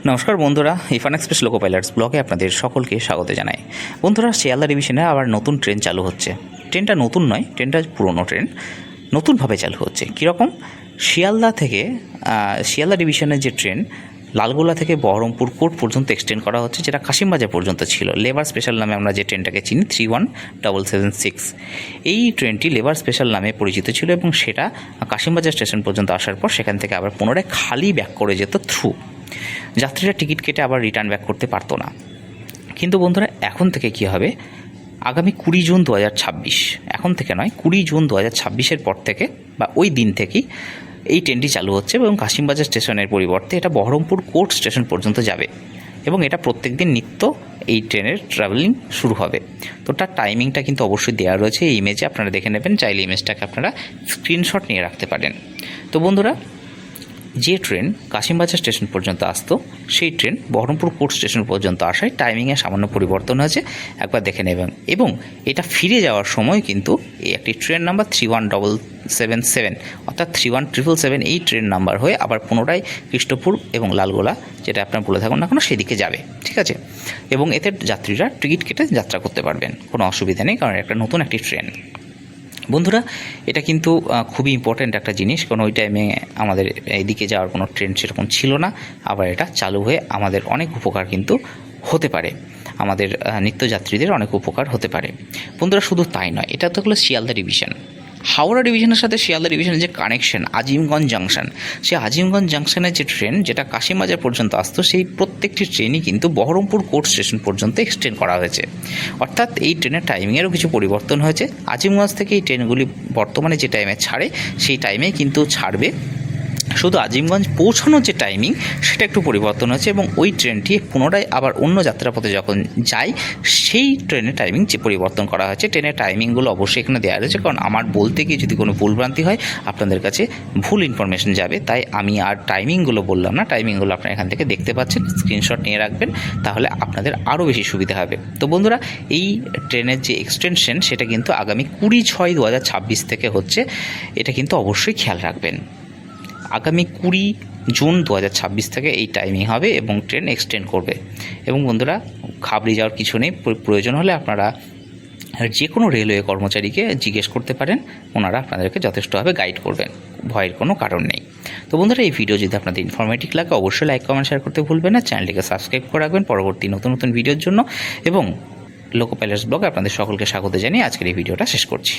নমস্কার বন্ধুরা, ইরফান এক্সপ্রেস লোকো পাইলটস ব্লগে আপনাদের সকলকে স্বাগত জানাই। বন্ধুরা, শিয়ালদা ডিভিশনে আবার নতুন ট্রেন চালু হচ্ছে। ট্রেনটা নতুন নয়, ট্রেনটা পুরনো ট্রেন, নতুনভাবে চালু হচ্ছে। কীরকম? শিয়ালদা ডিভিশনের যে ট্রেন লালগোলা থেকে বহরমপুর কোর্ট পর্যন্ত এক্সটেন্ড করা হচ্ছে, যেটা কাশিমবাজার পর্যন্ত ছিল। লেবার স্পেশাল নামে আমরা যে ট্রেনটাকে চিনি 31776, এই ট্রেনটি লেবার স্পেশাল নামে পরিচিত ছিল এবং সেটা কাশিমবাজার স্টেশন পর্যন্ত আসার পর সেখান থেকে আবার পুনরায় খালি ব্যাক করে যেত থ্রু। যাত্রীরা টিকিট কেটে আবার রিটার্ন ব্যাক করতে পারতো না। কিন্তু বন্ধুরা, এখন থেকে কী হবে? আগামী 20 জুন 2026, এখন থেকে নয়, 20 জুন 2026-এর পর থেকে বা ওই দিন থেকেই এই ট্রেনটি চালু হচ্ছে এবং কাশিমবাজার স্টেশনের পরিবর্তে এটা বহরমপুর কোর্ট স্টেশন পর্যন্ত যাবে এবং এটা প্রত্যেক দিন নিত্য এই ট্রেনের ট্রাভেলিং শুরু হবে। তো তার টাইমিংটা কিন্তু অবশ্যই দেওয়া রয়েছে এই ইমেজে, আপনারা দেখে নেবেন। চাইলে ইমেজটাকে আপনারা স্ক্রিনশট নিয়ে রাখতে পারেন। তো বন্ধুরা, যে ট্রেন কাশিমবাজার স্টেশন পর্যন্ত আসতো সেই ট্রেন বহরমপুর কোর্ট স্টেশন পর্যন্ত আসায় টাইমিংয়ে সামান্য পরিবর্তন হয়েছে, একবার দেখে নেবেন। এবং এটা ফিরে যাওয়ার সময় কিন্তু এই একটি ট্রেন নাম্বার 31777 অর্থাৎ 31777 এই ট্রেন নাম্বার হয়ে আবার পুনরায় কৃষ্ণপুর এবং লালগোলা, যেটা আপনার বলে থাকুন না কেন, সেদিকে যাবে। ঠিক আছে? এবং এতে যাত্রীরা টিকিট কেটে যাত্রা করতে পারবেন, কোনো অসুবিধা নেই, কারণ একটা নতুন একটি ট্রেন। বন্ধুরা, এটা কিন্তু খুবই ইম্পর্ট্যান্ট একটা জিনিস, কারণ ওই টাইমে আমাদের এইদিকে যাওয়ার কোনো ট্রেন সেরকম ছিল না। আবার এটা চালু হয়ে আমাদের অনেক উপকার কিন্তু হতে পারে, আমাদের নিত্যযাত্রীদের অনেক উপকার হতে পারে। বন্ধুরা, শুধু তাই নয়, এটা তো হলো শিয়ালদা ডিভিশন। হাওড়া ডিভিশনের সাথে শিয়ালদা ডিভিশনের যে কানেকশন, আজিমগঞ্জ জাংশন, সেই আজিমগঞ্জ জাংশনের যে ট্রেন যেটা কাশিমবাজার পর্যন্ত আসতো, সেই প্রত্যেকটি ট্রেনই কিন্তু বহরমপুর কোর্ট স্টেশন পর্যন্ত এক্সটেন্ড করা হয়েছে। অর্থাৎ এই ট্রেনের টাইমিংয়েরও কিছু পরিবর্তন হয়েছে। আজিমগঞ্জ থেকে এই ট্রেনগুলি বর্তমানে যে টাইমে ছাড়ে সেই টাইমেই কিন্তু ছাড়বে, শুধু আজিমগঞ্জ পৌঁছানোর যে টাইমিং সেটা একটু পরিবর্তন হয়েছে এবং ওই ট্রেনটি পুনরায় আবার অন্য যাত্রাপথে যখন যায় সেই ট্রেনের টাইমিং যে পরিবর্তন করা হয়েছে। ট্রেনের টাইমিংগুলো অবশ্যই এখানে দেওয়া রয়েছে, কারণ আমার বলতে গিয়ে যদি কোনো ভুলভ্রান্তি হয় আপনাদের কাছে ভুল ইনফরমেশন যাবে, তাই আমি আর টাইমিংগুলো বললাম না। টাইমিংগুলো আপনারা এখান থেকে দেখতে পাচ্ছেন, স্ক্রিনশট নিয়ে রাখবেন, তাহলে আপনাদের আরও বেশি সুবিধা হবে। তো বন্ধুরা, এই ট্রেনের যে এক্সটেনশন সেটা কিন্তু আগামী 20/6/2026 থেকে হচ্ছে, এটা কিন্তু অবশ্যই খেয়াল রাখবেন। আগামী 20 জুন 2026 থেকে এই টাইমিং হবে এবং ট্রেন এক্সটেন্ড করবে। এবং বন্ধুরা, ঘাবড়ে যাওয়ার কিছু নেই, প্রয়োজন হলে আপনারা যে কোনো রেলওয়ে কর্মচারীকে জিজ্ঞেস করতে পারেন, ওনারা আপনাদেরকে যথেষ্টভাবে গাইড করবেন, ভয়ের কোনো কারণ নেই। তো বন্ধুরা, এই ভিডিও যদি আপনাদের ইনফরমেটিভ লাগে অবশ্যই লাইক, কমেন্ট, শেয়ার করতে ভুলবেন না। চ্যানেলটিকে সাবস্ক্রাইব করে রাখবেন পরবর্তী নতুন নতুন ভিডিওর জন্য। এবং লোকো পাইলটস ব্লগে আপনাদের সকলকে স্বাগত জানিয়ে আজকের এই ভিডিওটা শেষ করছি।